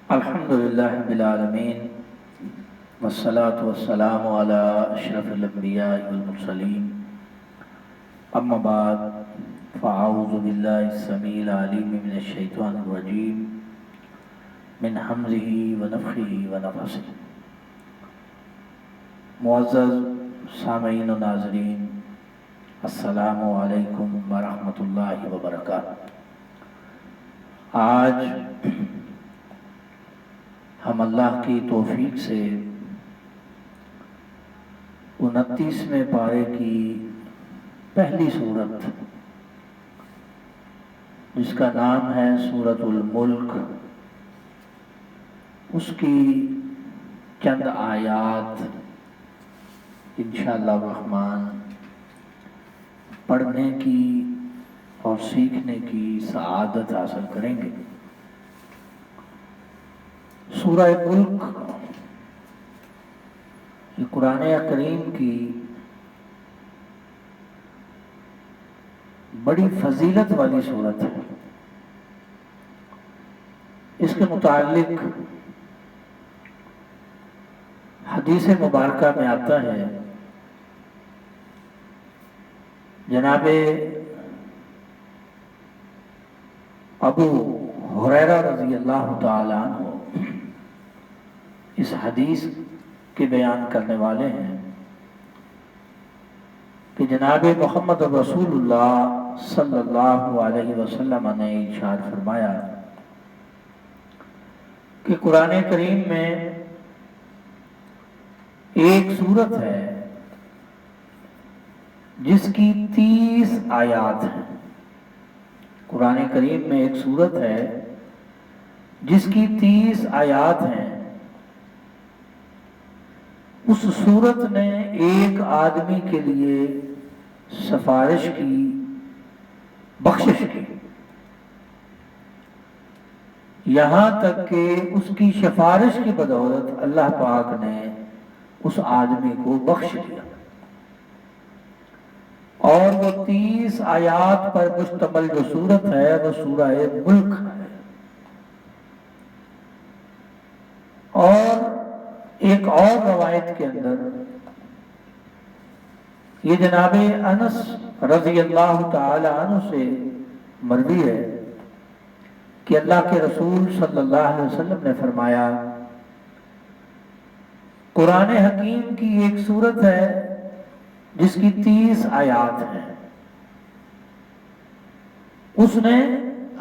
الحمدللہ رب العالمین والصلاة والسلام علی اشرف الانبیاء والمرسلین اما بعد فاعوذ باللہ السمیع العلیم من الشیطان الرجیم من حمزہ ونفخہ ونفثہ۔ معزز سامعین و ناظرین، السلام علیکم ورحمۃ اللہ وبرکاتہ۔ آج ہم اللہ کی توفیق سے 29ویں پارے کی پہلی سورت، جس کا نام ہے سورۃ الملک، اس کی چند آیات انشاءاللہ الرحمن پڑھنے کی اور سیکھنے کی سعادت حاصل کریں گے۔ سورہ ملک یہ قرآن کریم کی بڑی فضیلت والی سورت ہے۔ اس کے متعلق حدیث مبارکہ میں آتا ہے، جناب ابو ہریرہ رضی اللہ تعالی عنہ اس حدیث کے بیان کرنے والے ہیں کہ جناب محمد رسول اللہ صلی اللہ علیہ وسلم نے ارشاد فرمایا کہ قرآن کریم میں ایک سورت ہے جس کی 30 آیات ہیں۔ قرآن کریم میں ایک سورت ہے جس کی 30 آیات ہیں۔ اس سورت نے ایک آدمی کے لیے سفارش کی، بخشش کی، یہاں تک کہ اس کی سفارش کی بدولت اللہ پاک نے اس آدمی کو بخش دیا، اور وہ 30 آیات پر مشتمل جو سورت ہے وہ سورہ ملک ہے۔ اور ایک اور روایت کے اندر یہ جناب انس رضی اللہ تعالی عنہ سے مروی ہے کہ اللہ کے رسول صلی اللہ علیہ وسلم نے فرمایا، قرآن حکیم کی ایک سورت ہے جس کی 30 آیات ہیں، اس نے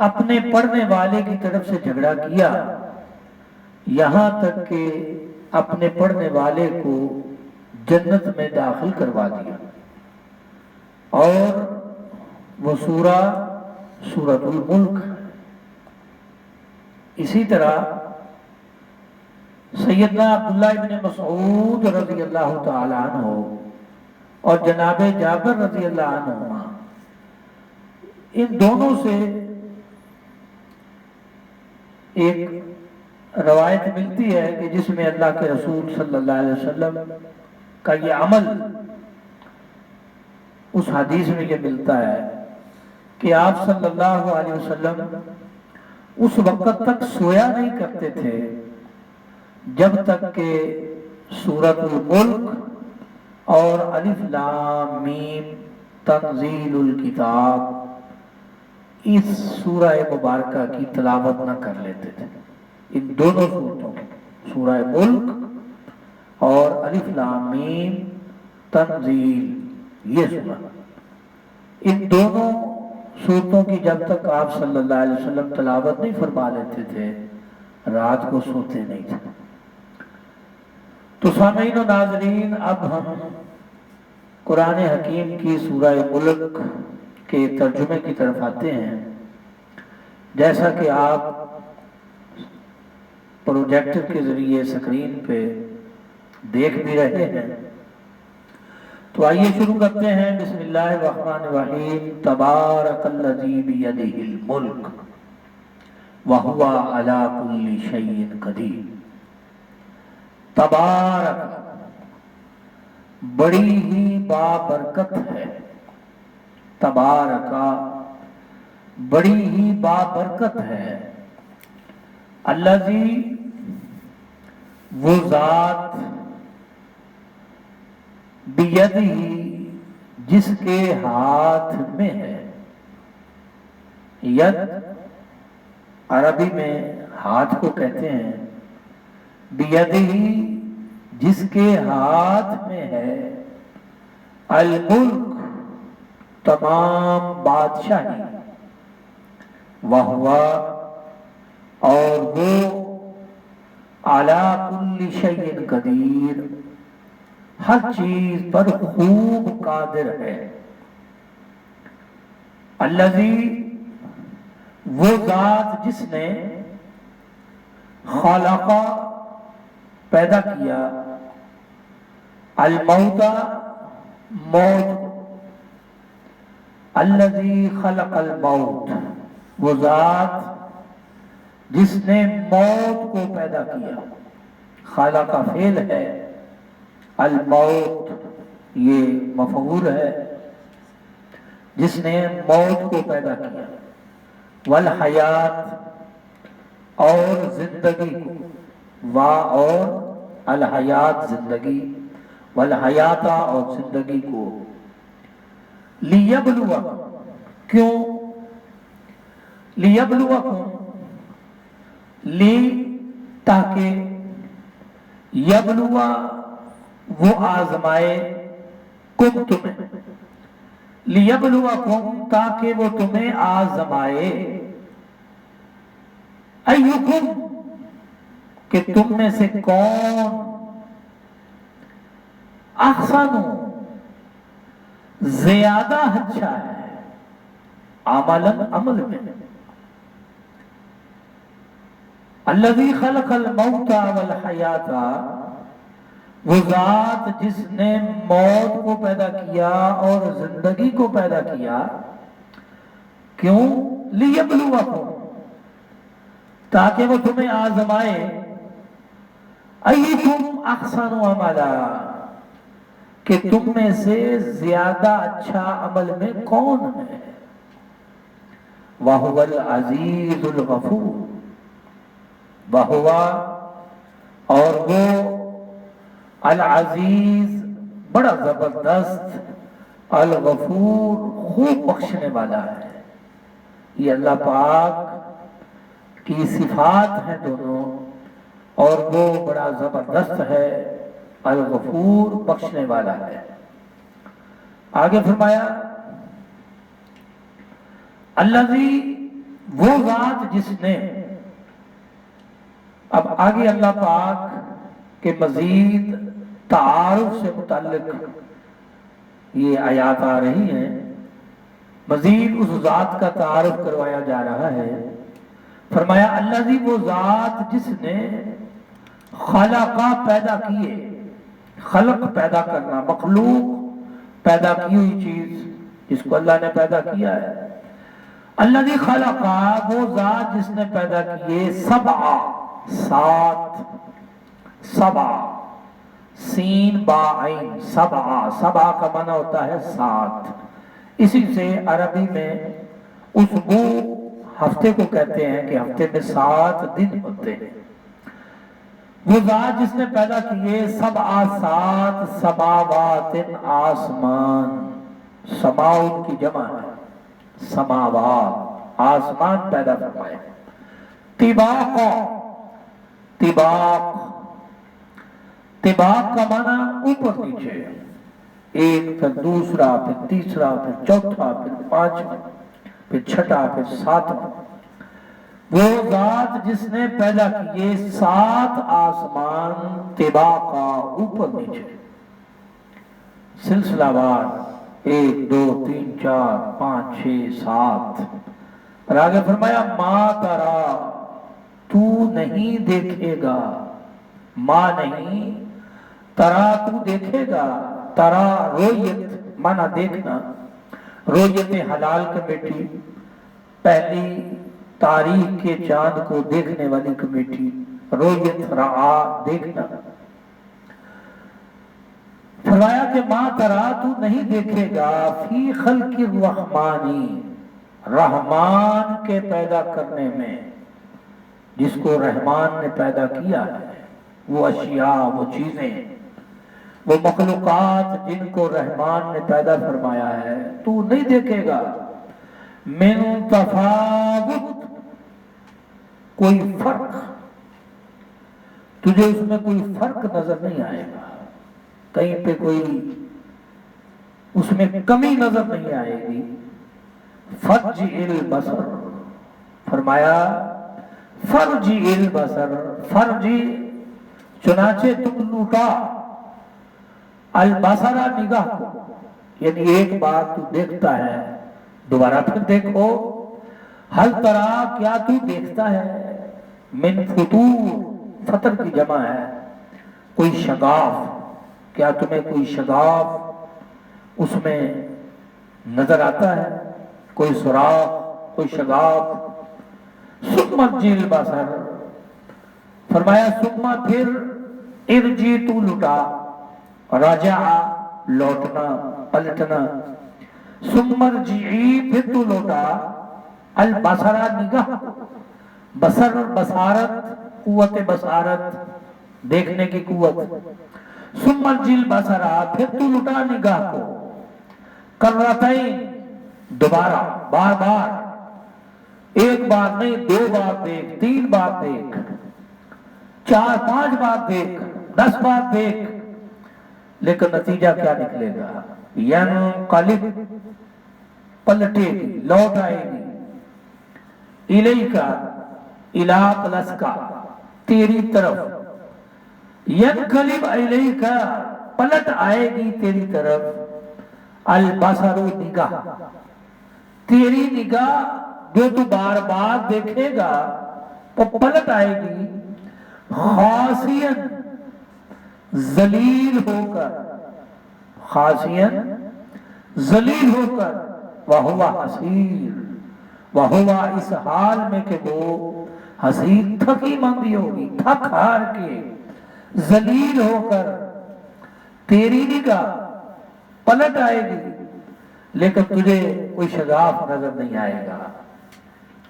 اپنے پڑھنے والے کی طرف سے جھگڑا کیا، یہاں تک کہ اپنے پڑھنے والے کو جنت میں داخل کروا دیا، اور وہ سورہ سورۃ الملک ہے۔ اسی طرح سیدنا عبداللہ ابن مسعود رضی اللہ تعالی عنہ اور جناب جابر رضی اللہ عنہ، ان دونوں سے ایک روایت ملتی ہے کہ جس میں اللہ کے رسول صلی اللہ علیہ وسلم کا یہ عمل، اس حدیث میں یہ ملتا ہے کہ آپ صلی اللہ علیہ وسلم اس وقت تک سویا نہیں کرتے تھے جب تک کہ سورۃ الملک اور الف لام میم تنزیل الکتاب اس سورہ مبارکہ کی تلاوت نہ کر لیتے تھے۔ ان دونوں سورتوں سورہ ملک اور الف لام میم تنزیل، یہ سورہ، ان دونوں سورتوں کی جب تک آپ صلی اللہ علیہ وسلم تلاوت نہیں فرما لیتے تھے، رات کو سوتے نہیں تھے۔ تو سامعین و ناظرین، اب ہم قرآن حکیم کی سورہ ملک کے ترجمے کی طرف آتے ہیں۔ جیسا کہ آپ پروجیکٹر کے ذریعے سکرین پہ دیکھ بھی رہے ہیں، تو آئیے شروع کرتے ہیں۔ بسم اللہ الرحمن الرحیم۔ تبارک الذی بیدہ الملک وہو علی کل شیء قدیر۔ تبارک، بڑی ہی بابرکت ہے، تبارکا، بڑی ہی بابرکت ہے، الذی، وہ ذات بیدہی جس کے ہاتھ میں ہے. ید عربی میں ہاتھ کو کہتے ہیں. بیدہی جس کے ہاتھ میں ہے الملک تمام بادشاہی. وہوا اور وہ علی کل شیء قدیر ہر چیز پر خوب قادر ہے. الذی وہ ذات جس نے خلق پیدا کیا الموت موت. الذی خلق الموت وہ ذات جس نے موت کو پیدا کیا. خلق کا فعل ہے، الموت یہ مفعول ہے، جس نے موت کو پیدا کیا. والحیات اور زندگی کو، وا اور الحیات زندگی، والحیات اور زندگی کو. لیبلوکم کیوں؟ لیبلوکم لی تاکہ یبلوا وہ آزمائے کم تمہیں. لیبلوکم تاکہ وہ تمہیں آزمائے. ایکم کہ تم میں سے کون احسن زیادہ اچھا ہے عملاً عمل میں. الذی خلق الموت والحیات وہ ذات جس نے موت کو پیدا کیا اور زندگی کو پیدا کیا. کیوں؟ لیبلوکم تاکہ وہ تمہیں آزمائے. ایکم احسن عملا کہ تم میں سے زیادہ اچھا عمل میں کون ہے. وَهُوَ الْعَزِيزُ الْغَفُورُ وَهُوَ اور وہ العزیز بڑا زبردست، الغفور خوب بخشنے والا ہے. یہ اللہ پاک کی صفات ہیں دونوں، اور وہ بڑا زبردست ہے، الغفور بخشنے والا ہے. آگے فرمایا الذی وہ ذات جس نے. اب آگے اللہ پاک کے مزید تعارف سے متعلق یہ آیات آ رہی ہیں، مزید اس ذات کا تعارف کروایا جا رہا ہے. فرمایا الذی وہ ذات جس نے خلقہ پیدا کیے. خلق پیدا کرنا، مخلوق پیدا کی ہوئی چیز جس کو اللہ نے پیدا کیا ہے. الذی خلقہ وہ ذات جس نے پیدا کیے سبع سات. سبع سین با عین سبع. سبع کا معنی ہوتا ہے سات. اسی سے عربی میں اسبوع ہفتے کو کہتے ہیں کہ ہفتے میں 7 دن ہوتے ہیں. وہ ذات جس نے پیدا کیے سبع سات سماوات آسمان. سماؤن کی جمع ہے، سماوات آسمان پیدا فرمائے. طباق طباق طباق کا معنی اوپر نیچے، ایک پھر دوسرا پھر تیسرا پھر چوتھا پھر پانچواں پھر چھٹا پھر ساتواں. وہ ذات جس نے پیدا کیے 7 آسمان طباقا اوپر نیچے سلسلہ وار 1 2 3 4 5 6 7. اور آگے فرمایا ما ترا تو نہیں دیکھے گا. ما نہیں، ترا تو دیکھے گا. ترا رویت مانا دیکھنا. رویت حلال کمیٹی، پہلی تاریخ کے چاند کو دیکھنے والی کمیٹی. رویت رعا دیکھنا. فرمایا کہ ما ترا تو نہیں دیکھے گا فی خلق الرحمانی رحمان کے پیدا کرنے میں، جس کو رحمان نے پیدا کیا ہے. وہ اشیاء، وہ چیزیں، وہ مخلوقات جن کو رحمان نے پیدا فرمایا ہے، تو نہیں دیکھے گا من تفاوت، کوئی فرق، تجھے اس میں کوئی فرق نظر نہیں آئے گا، کہیں پہ کوئی اس میں کمی نظر نہیں آئے گی۔ فرجع البصر، فرمایا فرجع البصر، فرجع چنانچہ تم لوٹا، البصر نگاہ کو، یعنی ایک بار تو دیکھتا ہے دوبارہ پھر دیکھو، حل ترا کیا تو دیکھتا ہے، من فطور، فطر کی جمع ہے، کوئی شگاف، کیا تمہیں کوئی شگاف اس میں نظر آتا ہے، کوئی سراغ، کوئی شگاف۔ ثم ارجع البصر، فرمایا ثم پھر، ارجع تو لٹا، رجع لوٹنا، پلٹنا، ثم ارجعی پھر تو لوٹا، البصر نگاہ، بصر بصارت، قوت بصارت، دیکھنے کی قوت، ثم ارجع البصر پھر تو لٹا نگاہ کو، کرتین دوبارہ، بار بار، ایک بار نہیں، دو بار دیکھ، تین بار دیکھ، چار پانچ بار دیکھ، 10 بار دیکھ، لیکن نتیجہ کیا نکلے گا، ینقلب، پلٹے گی، لوٹ آئے گی، الیکا، الا پلس کا، تیری طرف، ینقلب الیکا، پلٹ آئے گی تیری طرف، البصر نگاہ، تیری نگاہ جو تو بار بار دیکھے گا وہ پلٹ آئے گی، خاسئن، ذلیل ہو کر، خاسئن، ذلیل ہو کر، وہو حسیر، وہو اس حال میں کہ وہ حسیر، تھکی مندی ہوگی، تھک ہار کے، ذلیل ہو کر، تیری نگاہ پلٹ آئے گی لیکن تجھے کوئی شگاف نظر نہیں آئے گا۔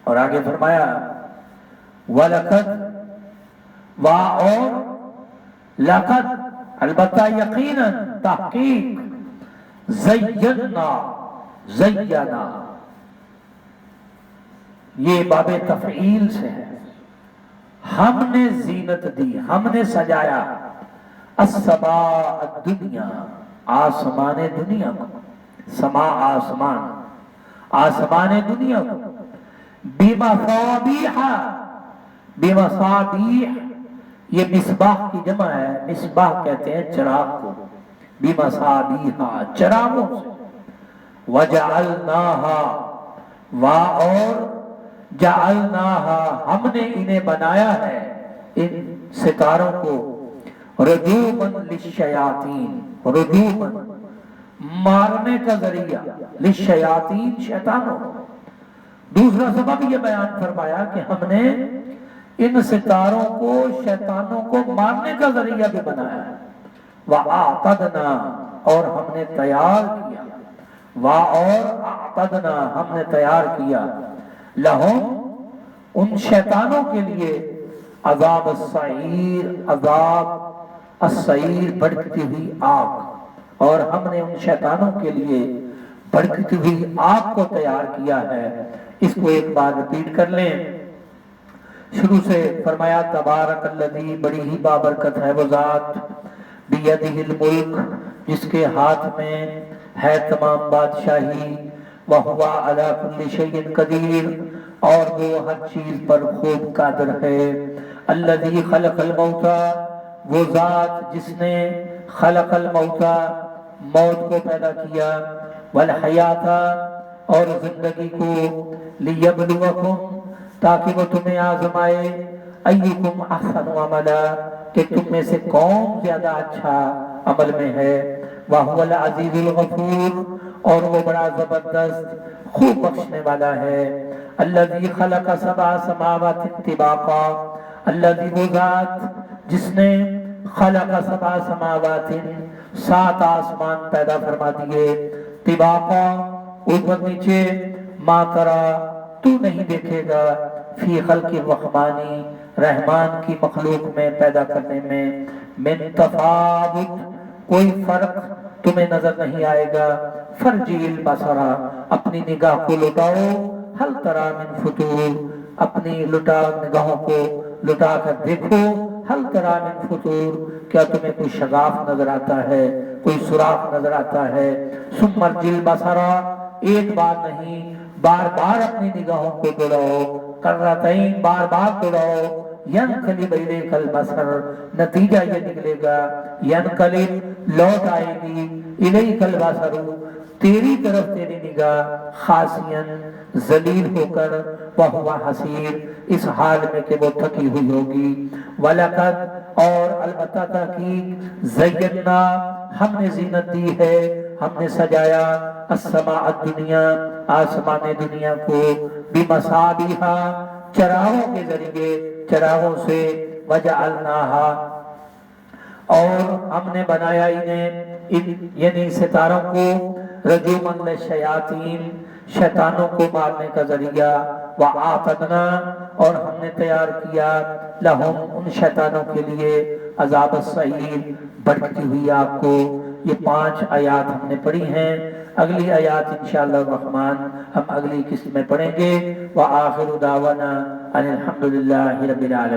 اور آگے فرمایا وَلَقَدْ، وا اور لقد، البتہ یقیناً، تحقیق، زینا، زینا، یہ باب تفعیل سے ہے، ہم نے زینت دی، ہم نے سجایا، السماء الدنیا، آسمان دنیا کو، سما آسمان، آسمان دنیا کو، بمصابیح، بمصابیح، یہ مصباح کی جمع ہے، مصباح کہتے ہیں چراغ کو، بمصابیح، چراغوں سے، وجعلناها، وا اور جعلناها، ہم نے انہیں بنایا ہے، ان ستاروں کو، رجوما للشیاطین، رجوما مارنے کا ذریعہ، للشیاطین شیطانوں۔ دوسرا سبب یہ بیان فرمایا کہ ہم نے ان ستاروں کو شیطانوں کو مارنے کا ذریعہ بھی بنایا ہے، وَأَعْتَدْنَا، اور ہم نے تیار کیا، اور اعتدنا، ہم نے تیار کیا، لہم، ان شیطانوں کے لیے، عذاب السعیر، عذاب السعیر، بھڑکتی ہوئی آگ، اور ہم نے ان شیطانوں کے لیے بھڑکتی ہوئی آگ کو تیار کیا ہے۔ اس کو ایک بار ریپیٹ کر لیں، شروع سے فرمایا تبارک الذی، بڑی ہی بابرکت ہے وہ ذات، بیدہ الملک، جس کے ہاتھ میں ہے تمام بادشاہی، وہو علی کل شیء قدیر، اور وہ ہر چیز پر خوب قادر ہے، الذی خلق الموت، وہ ذات جس نے خلق الموت، موت کو پیدا کیا، والحیات، اور زندگی کو، لیبلوکم، تاکہ وہ تمہیں آزمائے، ایکم احسن عملا، کہ تم میں سے کون زیادہ اچھا عمل میں ہے، وَهُوَ الْعَزِيزُ الْغَفُورُ، اور وہ بڑا زبردست خوب بخشنے والا ہے، الذی خلق 7 سماوات طباقا، الذی، وہ ذات جس نے خلق 7 سماوات، 7 آسمان پیدا فرما دیے، طباقا، اوپر نیچے، ما ترا، تو نہیں دیکھے گا، فی خلق الرحمانی، رحمان کی مخلوق میں پیدا کرنے میں من تفاوت کوئی فرق تمہیں نظر نہیں آئے گا۔ فرجی البصرا اپنی نگاہ کو لٹاؤ، ہل ترا من فطور اپنی نگاہوں کو لٹا کر دیکھو، ہل ترا من فطور کیا تمہیں کوئی شگاف نظر آتا ہے، کوئی سوراخ نظر آتا ہے۔ ثم ارجع البصر ایک بار نہیں بار بار اپنی نگاہوں کو دوڑاؤ، کرتین بار بار دوڑاؤ، ینقلب الیک البصر نتیجہ یہ نکلے گا، ینقلب لوٹ آئے گی، الیک البصر تیری طرف تیری نگاہ، خاسین ذلیل ہو کر، وہو حسیر اس حال میں کہ وہ تھکی ہوئی ہوگی۔ وَلَقَدْ اور البتہ تحقیق زینا ہم نے زینت دی ہے، ہم نے سجایا السماء الدنیا آسمان دنیا کو بمصابیح چراغوں کے ذریعے، چراغوں سے، وجعلناہا اور ہم نے بنایا انہیں یعنی ستاروں کو رجوماً للشیاطین شیطانوں کو مارنے کا ذریعہ، وَآتَدْنَا اور ہم نے تیار کیا لہم ان شیطانوں کے لیے عذاب السعیر بھڑکتی ہوئی آگ کو۔ یہ 5 آیات ہم نے پڑھی ہیں، اگلی آیات انشاءاللہ الرحمن ہم اگلی قسط میں پڑھیں گے۔ وآخر دعوانا ان الحمدللہ رب العالمین۔